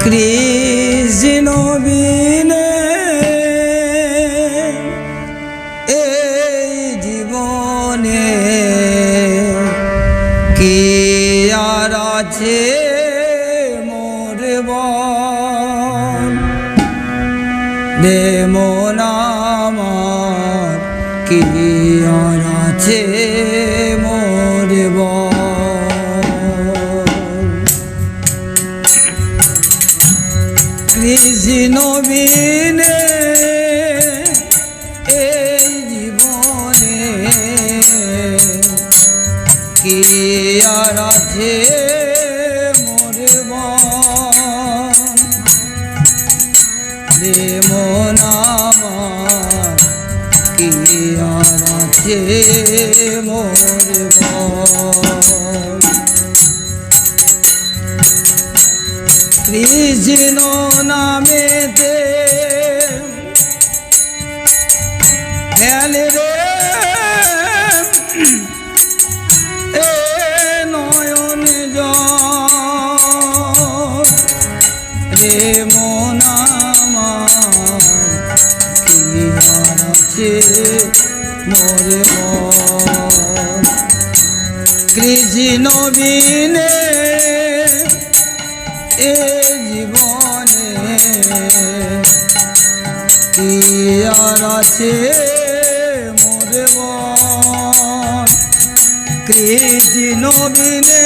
কৃষ্ণ বিনে এই জীবনে কি আর আছে মোর বল দে মন আমার কি আর আছে মোর বল কৃষ্ণ বিনে এই জীবনে কি আর আছে মোর বল রে মন আমার কি আর আছে মোর বল কৃষ্ণ নামেতে খেলে রে এ নয়ন জল রে মন আমার কি আর আছে মোর বল কৃষ্ণ বিনে এ জীবনে কি আর আছে মোর বল কৃষ্ণ বিনে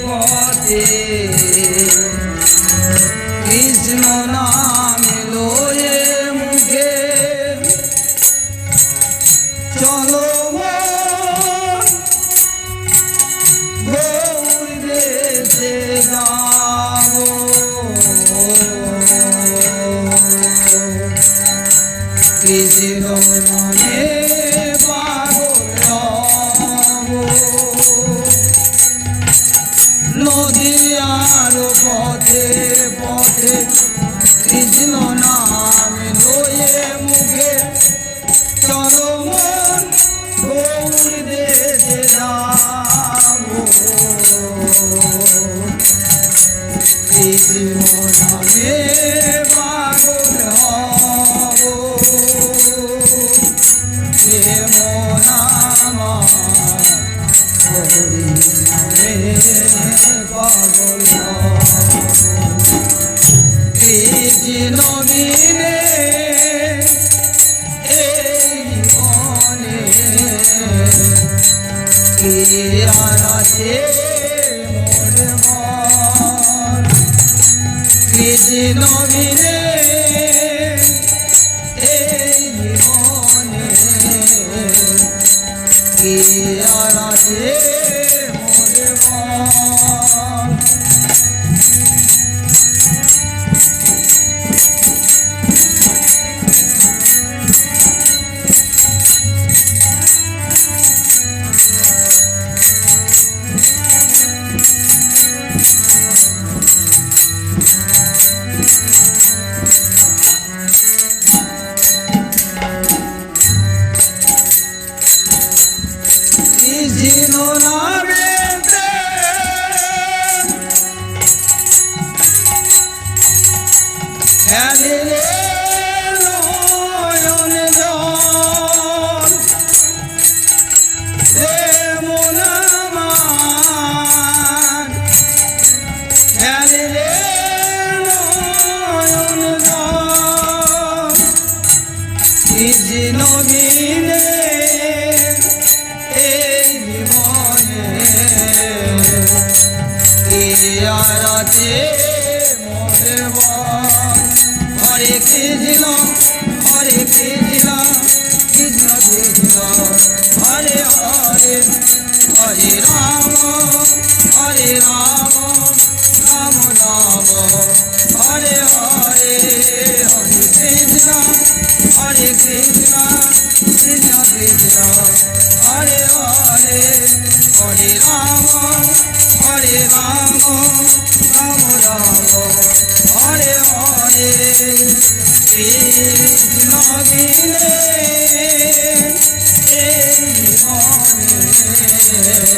পথে কৃষ্ণ নাম লয়ে মুখে চলো গৌর দেশে যাব কৃষ্ণ নামে নদিয়ার পথে পথে কৃষ্ণ নাম লয়ে মুখে চলো মন গৌর দেশে যাব কৃষ্ণ নামে পাগল হব হে মন আমার হরি পাগল কৃষ্ণ বিনে এই জীবনে কি আর আছে মোর বল কৃষ্ণ বিনে এই জীবনে কি আর আছে মোর বল কৃষ্ণ নামেতে খেলে রে নয়ন জল রে মন আমার খেলে রে নয়ন জল কৃষ্ণ বিনে এই জীবনে কি আর আছে মোর বল হরে কৃষ্ণ কৃষ্ণ বিনে এই মনে